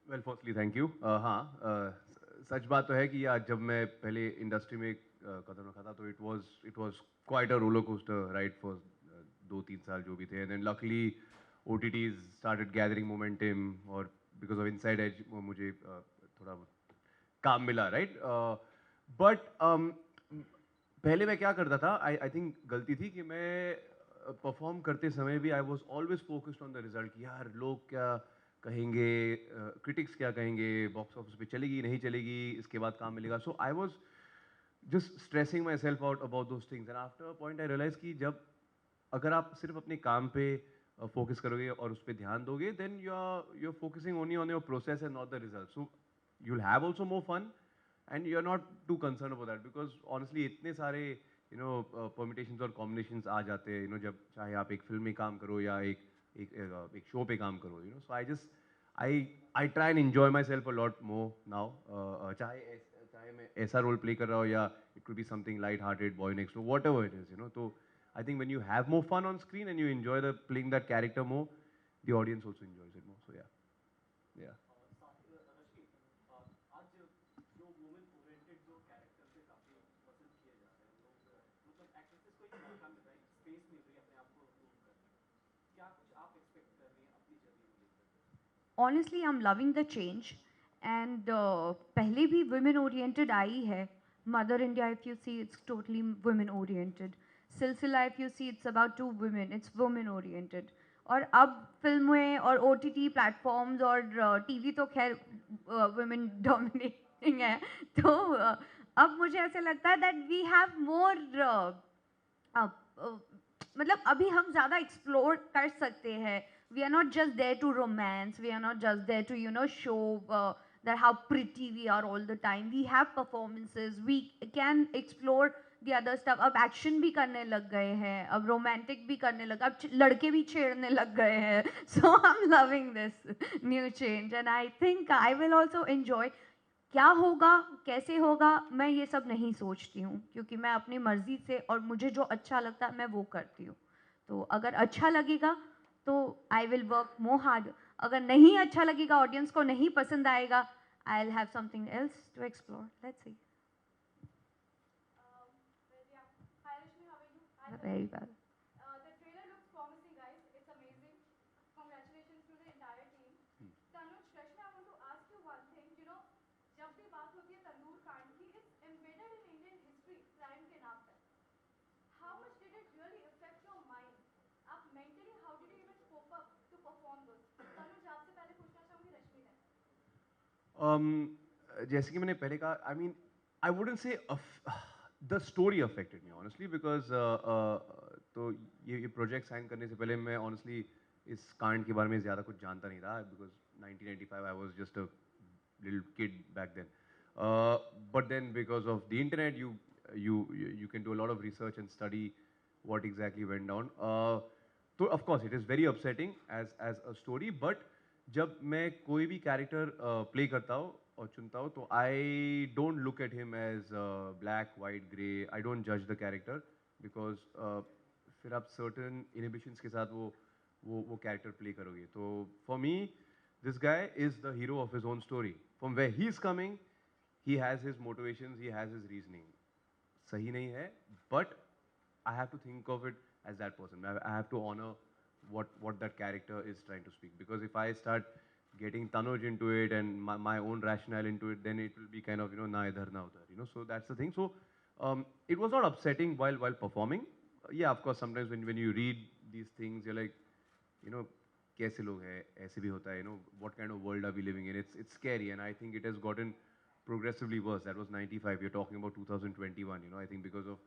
Well firstly thank you. हाँ, सच बात तो है कि यार जब मैं पहले इंडस्ट्री में कदम रखा था तो it was quite a roller coaster ride for 2-3 साल जो भी थे, and then luckily OTTs started gathering momentum, और बिकॉज ऑफ इनसाइड एज मुझे थोड़ा काम मिला, राइट। बट पहले मैं क्या करता था, आई थिंक गलती थी कि मैं परफॉर्म करते समय भी I was always focused on the result, कि यार लोग क्या कहेंगे, क्रिटिक्स क्या कहेंगे, बॉक्स ऑफिस पे चलेगी नहीं चलेगी, इसके बाद काम मिलेगा। So I was just stressing myself out about those things, and after a point I realise कि जब अगर आप सिर्फ अपने काम पे फोकस करोगे और उस पर ध्यान दोगे, then you are focusing only on your process and not the result. So you'll have also more fun, and you're not too concerned about that, because honestly इतने सारे permutations और combinations आ जाते हैं, जब चाहे आप एक फिल्म में काम करो या एक शो पे काम करो, so I try and enjoy myself a lot more now, चाहे मैं ऐसा रोल प्ले कर रहा हूँ या it could be something light hearted, boy next door, whatever it is, तो I think when you have more fun on screen and you enjoy the playing that character more, the audience also enjoys it more. So yeah, yeah. Honestly, I'm loving the change. And पहले भी women oriented आई है. Mother India, if you see, it's totally women oriented. Silsila, if you see, it's about two women. It's women oriented. और अब फिल्में और OTT platforms और TV तो खैर women dominating है. तो अब मुझे ऐसे लगता है that we have more मतलब अभी हम ज़्यादा एक्सप्लोर कर सकते हैं. We are not just there to romance, we are not just there to show that how pretty we are all the time. We have performances, we can explore the other stuff. अब action भी करने लग गए हैं, अब romantic भी करने लग, अब लड़के भी छेड़ने लग गए हैं. So I am loving this new change and I think I will also enjoy. क्या होगा, कैसे होगा, मैं ये सब नहीं सोचती हूँ, क्योंकि मैं अपनी मर्ज़ी से और मुझे जो अच्छा लगता है मैं वो करती हूँ. तो अगर अच्छा लगेगा तो I will work more hard. अगर नहीं अच्छा लगेगा, ऑडियंस को नहीं पसंद आएगा, I will have something else to explore. Let's see. Very well. Um, जैसे कि मैंने पहले कहा, I mean I wouldn't say the story affected me honestly, because तो ये प्रोजेक्ट साइन करने से पहले मैं ऑनेस्टली इस कांड के बारे में ज़्यादा कुछ जानता नहीं था, because 1995 I was just a little kid back then. But then because of the internet, you can do a lot of research and study what exactly went down. So of course it is very upsetting as a story, but जब मैं कोई भी character play करता हूँ और चुनता हूँ, तो I don't look at him as black white grey. I don't जज द कैरेक्टर, बिकॉज फिर आप सर्टन इनहिबिशंस के साथ वो कैरेक्टर प्ले करोगे. तो for me, this guy is the hero of his own story. From where he's coming, he has his motivations, he has his reasoning. सही नहीं है, but I have to think of it as that person. I have to honor what that character is trying to speak. Because if I start getting Tanuj into it and my own rationale into it, then it will be kind of na idhar na udhar. So that's the thing. So it was not upsetting while performing. Yeah, of course, sometimes when you read these things, you're like, you know, कैसे लोग हैं, ऐसे भी होता है, what kind of world are we living in? It's scary, and I think it has gotten progressively worse. That was 95. You're talking about 2021. I think because of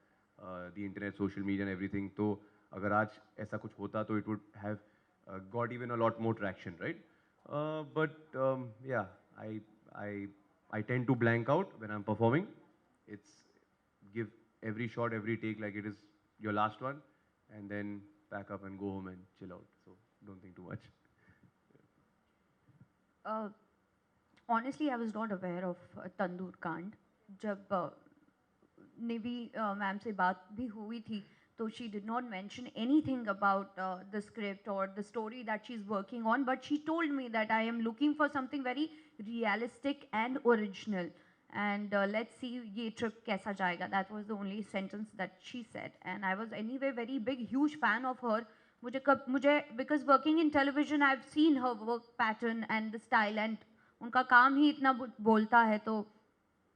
the internet, social media, and everything. तो अगर आज ऐसा कुछ होता, तो it would have got even a lot more traction, right? But yeah, I I tend to blank out when I'm performing. It's give every shot, every take like it is your last one, and then pack up and go home and chill out. So don't think too much. Honestly I was not aware of tandoor कांड. जब ने भी ma'am से बात भी हुई थी, So she did not mention anything about the script or the story that she's working on, but she told me that I am looking for something very realistic and original. And let's see ye trip kaisa jayega. That was the only sentence that she said. And I was anyway very big, huge fan of her. Because working in television, I've seen her work pattern and the style, and उनका काम ही इतना बोलता है, तो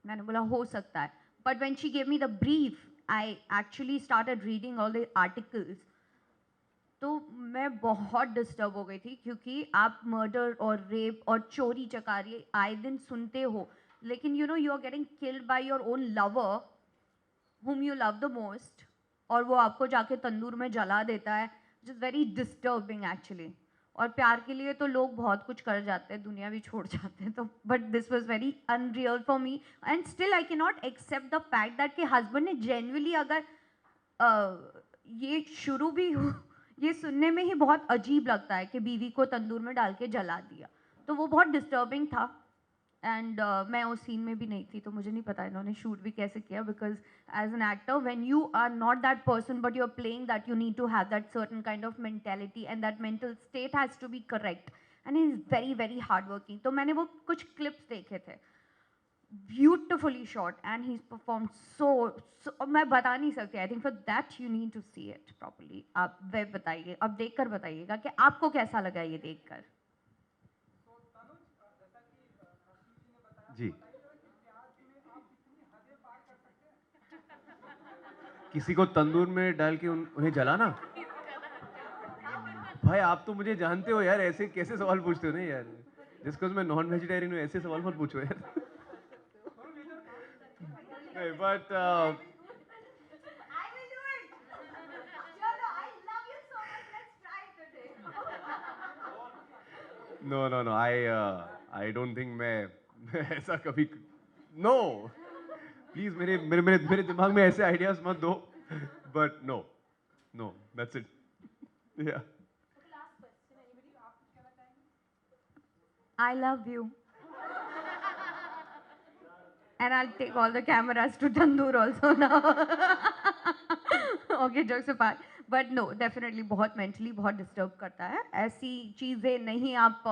मैंने बोला हो सकता है. But when she gave me the brief, I actually started reading all the articles. तो मैं बहुत डिस्टर्ब हो गई थी, क्योंकि आप मर्डर और रेप और चोरी चकारी आए दिन सुनते हो, लेकिन you know you are getting killed by your own lover whom you love the most, और वो आपको जाके तंदूर में जला देता है, which is very disturbing actually. और प्यार के लिए तो लोग बहुत कुछ कर जाते हैं, दुनिया भी छोड़ जाते हैं, तो but this was very unreal for me, and still I can not accept the fact that कि हस्बैंड ने जेन्युइनली अगर ये शुरू भी हो, ये सुनने में ही बहुत अजीब लगता है कि बीवी को तंदूर में डाल के जला दिया, तो वो बहुत डिस्टर्बिंग था. एंड मैं उस सीन में भी नहीं थी, तो मुझे नहीं पता इन्होंने शूट भी कैसे किया, because as an actor when you are not that person but you are playing that, you need to have that certain kind of mentality and that mental state has to be correct, and he is very very hard working. तो मैंने वो कुछ clips देखे थे, beautifully shot, and he perform so मैं बता नहीं सकती. I think for that you need to see it properly. आप वे बताइए, अब देख कर बताइएगा कि आपको कैसा लगा ये देख कर. जी. किसी को तंदूर में डाल के उन्हें जलाना? भाई आप तो मुझे जानते हो यार, ऐसे कैसे सवाल पूछते हो ना यार, जस्ट बिकॉज़ मैं नॉन वेजिटेरियन हूँ ऐसे सवाल मत पूछो यार. नहीं but I will do it. Chalo, I love you so much. Let's try it today. No I don't think मैं ऐसा कभी नो प्लीज मेरे मेरे मेरे मेरे दिमाग में ऐसे आइडियाज मत दो. But no no that's it. Yeah I love you. And I'll take all the cameras to Tandoor also now. Okay, jokes apart. But no, definitely बहुत mentally बहुत disturb करता है. ऐसी चीज़ें नहीं आप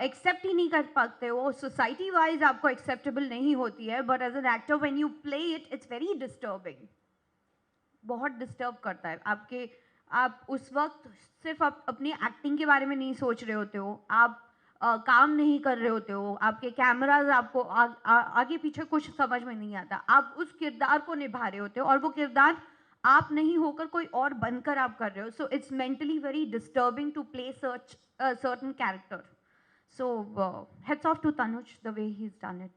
accept ही नहीं कर पाते हो. Society wise आपको acceptable नहीं होती है. But as an actor, when you play it, it's very disturbing. बहुत डिस्टर्ब करता है आपके. आप उस वक्त सिर्फ आप अपनी एक्टिंग के बारे में नहीं सोच रहे होते हो, आप काम नहीं कर रहे होते हो, आपके कैमराज आपको आगे पीछे कुछ समझ में नहीं आता, आप उस किरदार को निभा रहे होते हो, और वो किरदार आप नहीं होकर कोई और बनकर आप कर रहे हो. So it's mentally very disturbing to play certain character. So hats off to Tanuj the way he is done it.